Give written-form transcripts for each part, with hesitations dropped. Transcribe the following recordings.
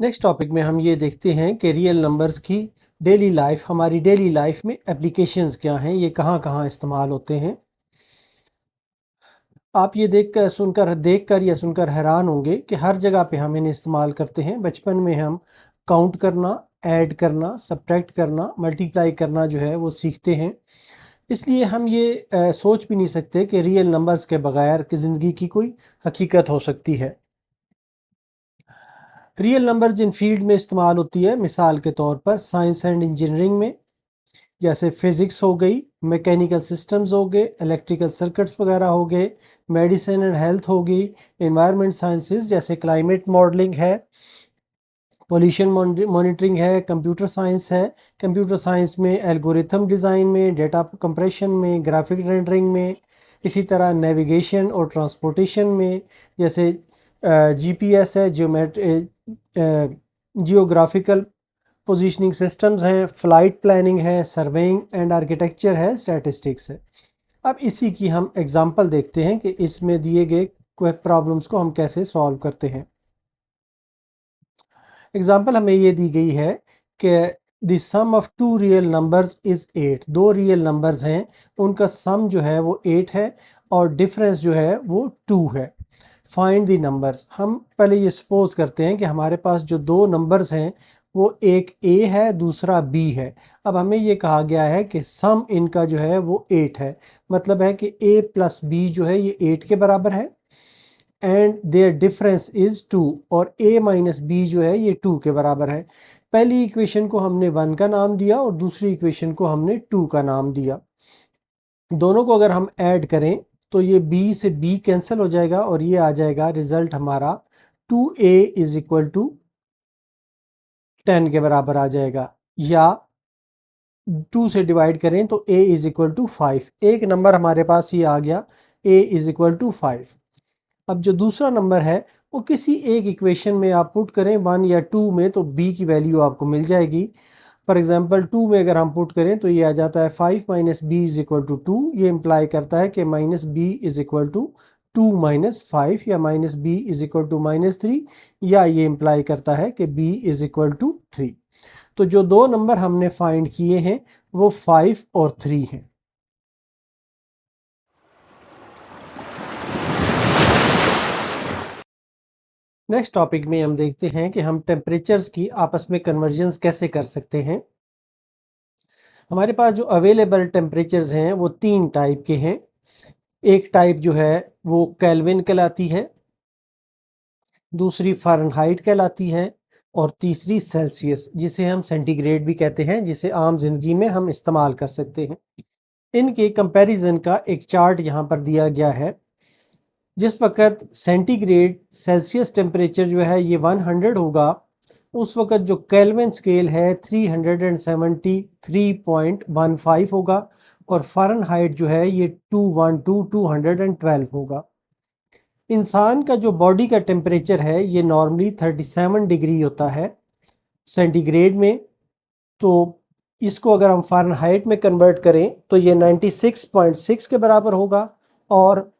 Next topic में हम ये देखते हैं कि रियल नंबर्स की डेली लाइफ, हमारी डेली लाइफ में एप्लीकेशंस क्या हैं, ये कहाँ कहाँ इस्तेमाल होते हैं। आप ये देखकर या सुनकर हैरान होंगे कि हर जगह पे हम इन्हें इस्तेमाल करते हैं। बचपन में हम काउंट करना, ऐड करना, सब्ट्रैक्ट करना, मल्टीप्लाई करना जो है वो सीखते हैं। इसलिए हम ये सोच भी नहीं सकते कि रियल नंबर्स के बगैर कि ज़िंदगी की कोई हकीकत हो सकती है। रियल नंबर जिन फील्ड में इस्तेमाल होती है, मिसाल के तौर पर साइंस एंड इंजीनियरिंग में, जैसे फिज़िक्स हो गई, मैकेनिकल सिस्टम्स हो गए, इलेक्ट्रिकल सर्किट्स वगैरह हो गए, मेडिसिन एंड हेल्थ हो गई, एनवायरनमेंट साइंसेस जैसे क्लाइमेट मॉडलिंग है, पोल्यूशन मॉनिटरिंग है, कंप्यूटर साइंस है। कंप्यूटर साइंस में एल्गोरिथम डिज़ाइन में, डेटा कंप्रेशन में, ग्राफिक रेंडरिंग में, इसी तरह नेविगेशन और ट्रांसपोर्टेशन में, जैसे जीपीएस है, जियोग्राफिकल पोजीशनिंग सिस्टम्स हैं, फ्लाइट प्लानिंग है, सर्वेइंग एंड आर्किटेक्चर है, स्टैटिस्टिक्स है। अब इसी की हम एग्जांपल देखते हैं कि इसमें दिए गए प्रॉब्लम्स को हम कैसे सॉल्व करते हैं। एग्जांपल हमें ये दी गई है कि the sum of two real numbers is 8। दो रियल नंबर्स हैं, उनका सम जो है वो 8 है और डिफरेंस जो है वो 2 है। Find the numbers. हम पहले ये सपोज करते हैं कि हमारे पास जो दो नंबर्स हैं वो एक a है, दूसरा b है। अब हमें ये कहा गया है कि सम इनका जो है वो 8 है, मतलब है कि a प्लस b जो है ये 8 के बराबर है एंड देयर डिफरेंस इज 2, और a माइनस बी जो है ये 2 के बराबर है। पहली इक्वेशन को हमने 1 का नाम दिया और दूसरी इक्वेशन को हमने 2 का नाम दिया। दोनों को अगर हम ऐड करें तो ये b से b कैंसिल हो जाएगा और ये आ जाएगा रिजल्ट हमारा 2a इज इक्वल टू 10 के बराबर आ जाएगा, या 2 से डिवाइड करें तो a इज इक्वल टू 5। एक नंबर हमारे पास ये आ गया, a इज इक्वल टू 5। अब जो दूसरा नंबर है वो किसी एक इक्वेशन में आप पुट करें 1 या 2 में, तो b की वैल्यू आपको मिल जाएगी। फॉर एग्जांपल 2 में अगर हम पुट करें तो ये आ जाता है 5 minus B is equal to 2। ये इंप्लाई करता है कि minus B is equal to 2 minus 5, या minus B is equal to minus 3, या ये इंप्लाई करता है कि b इज इक्वल टू 3। तो जो दो नंबर हमने फाइंड किए हैं वो 5 और 3 हैं। नेक्स्ट टॉपिक में हम देखते हैं कि हम टेम्परेचर्स की आपस में कन्वर्जन्स कैसे कर सकते हैं। हमारे पास जो अवेलेबल टेम्परेचर्स हैं वो 3 टाइप के हैं। एक टाइप जो है वो केल्विन कहलाती है, दूसरी फ़ारेनहाइट कहलाती है, और तीसरी सेल्सियस, जिसे हम सेंटीग्रेड भी कहते हैं, जिसे आम जिंदगी में हम इस्तेमाल कर सकते हैं। इनके कंपैरिजन का एक चार्ट यहाँ पर दिया गया है। जिस वक्त सेंटीग्रेड सेल्सियस टेम्परेचर जो है ये 100 होगा, उस वक्त जो केल्विन स्केल है 373.15 होगा, और फ़ारेनहाइट जो है ये 212 होगा। इंसान का जो बॉडी का टेम्परेचर है ये नॉर्मली 37 डिग्री होता है सेंटीग्रेड में, तो इसको अगर हम फ़ारेनहाइट में कन्वर्ट करें तो ये 96.6 के बराबर होगा, और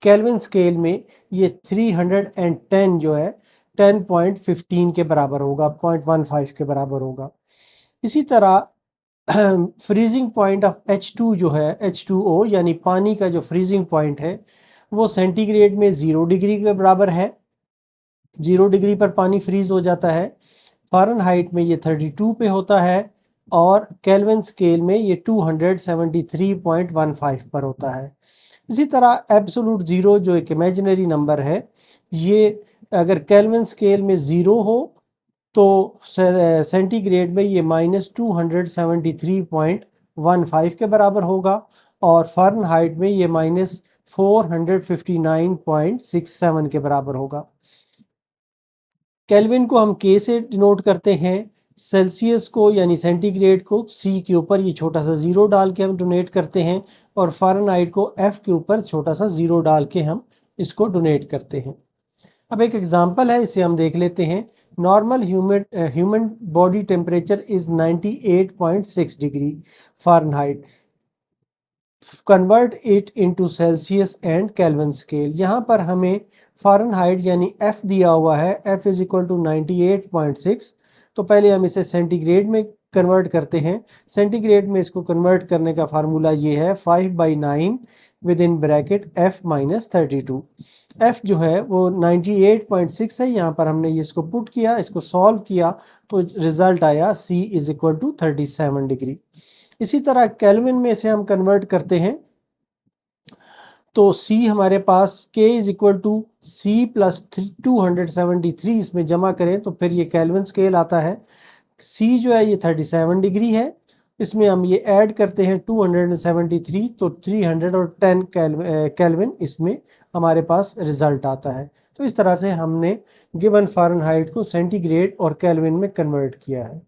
केल्विन स्केल में ये 310 जो है 10.15 के बराबर होगा, 0.15 के बराबर होगा। इसी तरह फ्रीजिंग पॉइंट ऑफ H2 जो है, H2O यानी पानी का जो फ्रीजिंग पॉइंट है वो सेंटीग्रेड में 0 डिग्री के बराबर है। 0 डिग्री पर पानी फ्रीज हो जाता है। फ़ारेनहाइट में ये 32 पे होता है, और केल्विन स्केल में ये 273.15 पर होता है। इसी तरह एब्सोलूट ज़ीरो जो एक इमेजिनरी नंबर है, ये अगर केल्विन स्केल में 0 हो तो सेंटीग्रेड में ये -273.15 के बराबर होगा, और फ़ारेनहाइट में ये -459.67 के बराबर होगा। केल्विन को हम K से डिनोट करते हैं, सेल्सियस को यानी सेंटीग्रेड को C के ऊपर ये छोटा सा 0 डाल के हम डोनेट करते हैं, और फ़ारेनहाइट को F के ऊपर छोटा सा 0 डाल के हम इसको डोनेट करते हैं। अब एक एग्जांपल है, इसे हम देख लेते हैं। Normal human body temperature is 98.6 degree Fahrenheit. Convert it into Celsius and kelvin scale. यहाँ पर हमें फ़ारेनहाइट यानी F दिया हुआ है, F इज इक्वल टू 98.6। तो पहले हम इसे सेंटीग्रेड में कन्वर्ट करते हैं। सेंटीग्रेड में इसको कन्वर्ट करने का फार्मूला ये है 5/9 with in bracket F minus 32। F जो है वो 98.6 है। यहाँ पर हमने इसको पुट किया, इसको सॉल्व किया तो रिजल्ट आया C is equal to 37 degree. इसी तरह केल्विन में से हम कन्वर्ट करते हैं तो C हमारे पास K is equal to C plus 273 इसमें जमा करें तो फिर ये केल्विन स्केल आता है। C जो है ये 37 डिग्री है, इसमें हम ये ऐड करते हैं 273 तो 310 केल्विन इसमें हमारे पास रिजल्ट आता है। तो इस तरह से हमने गिवन फ़ारेनहाइट को सेंटीग्रेड और केल्विन में कन्वर्ट किया है।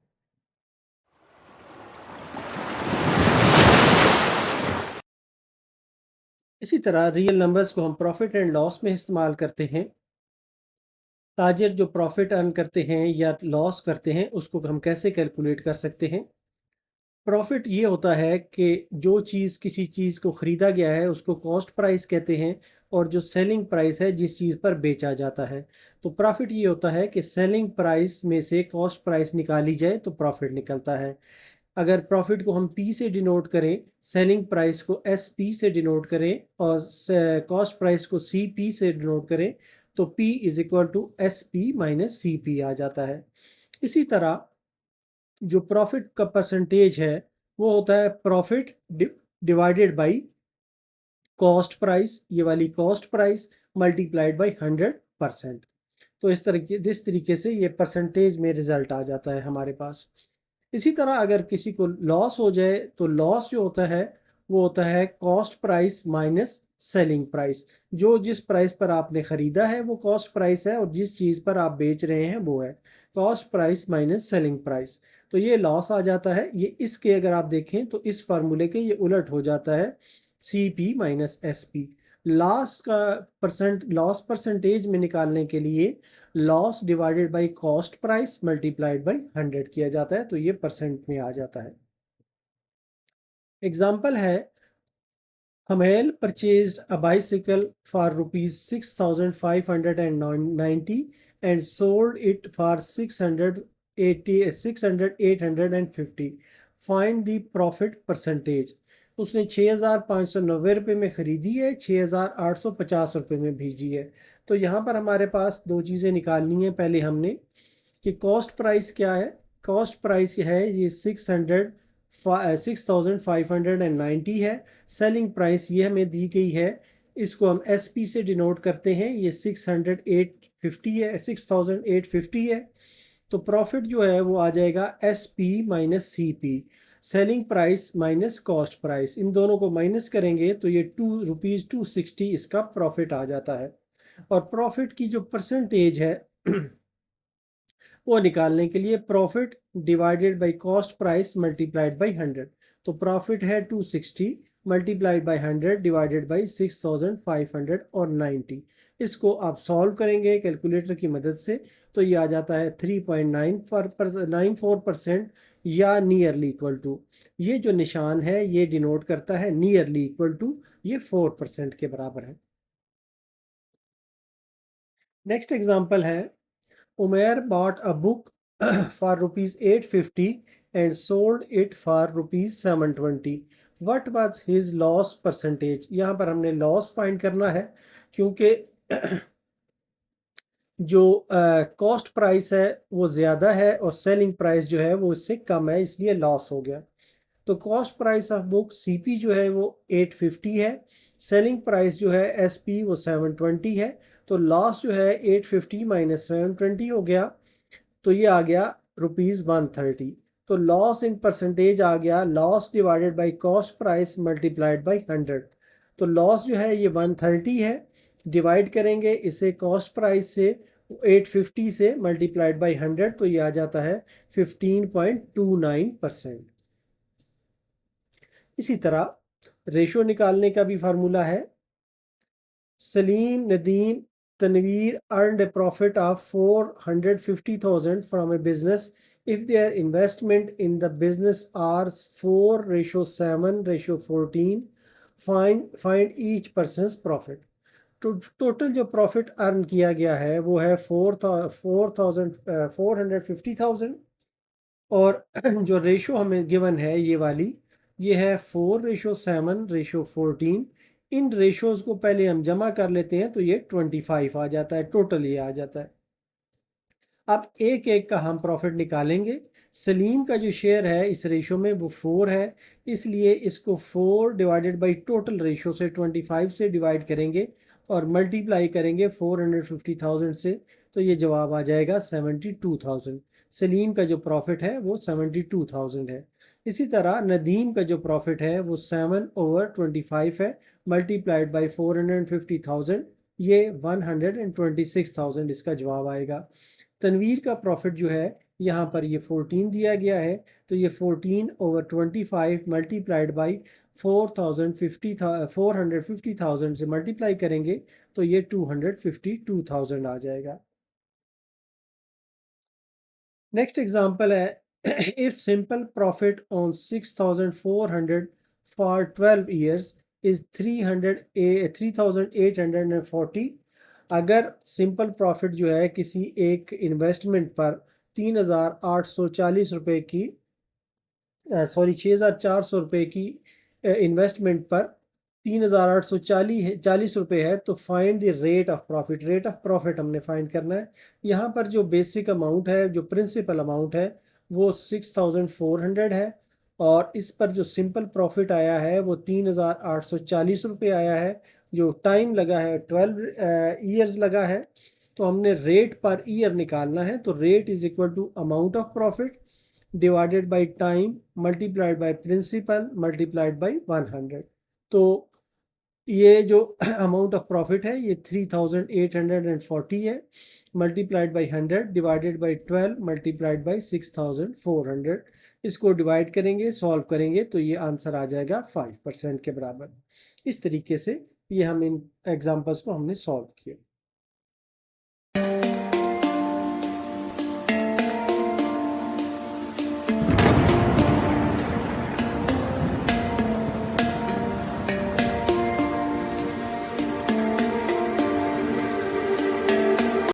इसी तरह रियल नंबर्स को हम प्रॉफिट एंड लॉस में इस्तेमाल करते हैं। ताजिर जो प्रॉफिट अर्न करते हैं या लॉस करते हैं उसको हम कैसे कैलकुलेट कर सकते हैं। प्रॉफिट ये होता है कि जो चीज़ किसी चीज़ को ख़रीदा गया है उसको कॉस्ट प्राइस कहते हैं, और जो सेलिंग प्राइस है जिस चीज़ पर बेचा जाता है। तो प्रॉफिट ये होता है कि सेलिंग प्राइस में से कॉस्ट प्राइस निकाली जाए तो प्रॉफिट निकलता है। अगर प्रॉफिट को हम P से डिनोट करें, सेलिंग प्राइस को SP से डिनोट करें और कॉस्ट प्राइस को CP से डिनोट करें तो P is equal to SP minus CP आ जाता है। इसी तरह जो प्रॉफिट का परसेंटेज है वो होता है profit divided by cost price, ये वाली कॉस्ट प्राइस मल्टीप्लाइड बाई 100%। तो इस तरीके से ये परसेंटेज में रिजल्ट आ जाता है हमारे पास। इसी तरह अगर किसी को लॉस हो जाए तो लॉस जो होता है वो होता है cost price minus selling price. जो जिस प्राइस पर आपने ख़रीदा है वो कॉस्ट प्राइस है और जिस चीज़ पर आप बेच रहे हैं वो है cost price minus selling price. तो ये लॉस आ जाता है। ये इसके अगर आप देखें तो इस फार्मूले के ये उलट हो जाता है CP minus SP। Loss percentage में निकालने के लिए loss divided by cost price multiplied by 100 किया जाता है, तो ये परसेंट में आ जाता है। एग्जाम्पल है, Hamel purchased a bicycle for rupees 6,590 and sold it for 850. Find the profit percentage। उसने 6,590 रुपये में ख़रीदी है, 6,850 रुपये में भेजी है। तो यहाँ पर हमारे पास दो चीज़ें निकालनी है। पहले हमने कि कॉस्ट प्राइस क्या है। कॉस्ट प्राइस है ये 6,590 है। सेलिंग प्राइस ये हमें दी गई है, इसको हम SP से डिनोट करते हैं, ये 6,850 है, 6,850 है। तो प्रॉफिट जो है वो आ जाएगा SP minus CP, selling price minus cost price. इन दोनों को माइनस करेंगे तो ये ₹260 इसका प्रॉफिट आ जाता है। और प्रॉफिट की जो परसेंटेज है वो निकालने के लिए profit divided by cost price multiplied by 100। तो प्रॉफिट है 260 मल्टीप्लाइड बाय 100 डिवाइडेड बाय 6,590। इसको आप सॉल्व करेंगे कैलकुलेटर की मदद से तो ये आ जाता है 3.94% या नियरली इक्वल टू। ये जो निशान है ये डिनोट करता है नियरली इक्वल टू, ये 4% के बराबर है। नेक्स्ट एग्जांपल है, Umair bought a book for rupees 850 and sold it for rupees 720. What was his loss percentage? यहाँ पर हमने लॉस फाइंड करना है क्योंकि जो कॉस्ट प्राइस है वो ज़्यादा है और सेलिंग प्राइस जो है वो इससे कम है, इसलिए लॉस हो गया। तो cost price of book CP जो है वो 850 है, सेलिंग प्राइस जो है SP वो 720 है। तो लॉस जो है 850 माइनस 720 हो गया, तो ये आ गया ₹130। तो लॉस इन परसेंटेज आ गया loss divided by cost price multiplied by 100। तो लॉस जो है ये 130 है, डिवाइड करेंगे इसे कॉस्ट प्राइस से 850 से मल्टीप्लाइड बाय 100 तो ये आ जाता है 15.29%। इसी तरह रेशो निकालने का भी फार्मूला है। Salim, Nadeem, Tanveer earned a profit of 450,000 from a business if their investment in the business are 4:7:14 find each persons profit. तो टोटल जो प्रॉफिट अर्न किया गया है वो है 450,000 और जो रेशो हमें गिवन है ये वाली, ये है 4:7:14। इन रेशोज़ को पहले हम जमा कर लेते हैं तो ये 25 आ जाता है, टोटल ये आ जाता है। अब एक एक का हम प्रॉफिट निकालेंगे। सलीम का जो शेयर है इस रेशो में वो 4 है, इसलिए इसको 4 डिवाइडेड बाई टोटल रेशो से 25 से डिवाइड करेंगे और मल्टीप्लाई करेंगे 450,000 से, तो ये जवाब आ जाएगा 72,000। सलीम का जो प्रॉफिट है वो 72,000 है। इसी तरह नदीम का जो प्रॉफिट है वो 7/25 है, मल्टीप्लाइड बाई 450,000, ये 126,000 इसका जवाब आएगा। तनवीर का प्रॉफिट जो है यहाँ पर ये 14 दिया गया है, तो ये 14/25 मल्टीप्लाइड बाई 450,000 से मल्टीप्लाई करेंगे तो ये 252,000 आ जाएगा। नेक्स्ट एग्जांपल है if simple profit on 6,400 for 12 years is 3,840। अगर सिंपल प्रॉफिट जो है किसी एक इन्वेस्टमेंट पर 3,840 रुपये की 6,400 रुपये की इन्वेस्टमेंट पर 3,840 रुपये है, तो find the rate of profit. Rate of profit हमने फाइंड करना है। यहाँ पर जो बेसिक अमाउंट है, जो प्रिंसिपल अमाउंट है वो 6,400 है और इस पर जो सिंपल प्रॉफिट आया है वो 3,840 रुपये आया है। जो टाइम लगा है 12 ईयर्स लगा है, तो हमने रेट पर ईयर निकालना है। तो rate is equal to amount of profit divided by time multiplied by principal multiplied by 100। तो ये जो अमाउंट ऑफ प्रॉफिट है ये 3,840 है, multiplied by 100 divided by 12 multiplied by 6,400। इसको डिवाइड करेंगे, सॉल्व करेंगे तो ये आंसर आ जाएगा 5% के बराबर। इस तरीके से ये हम इन एग्जांपल्स को हमने सॉल्व किया।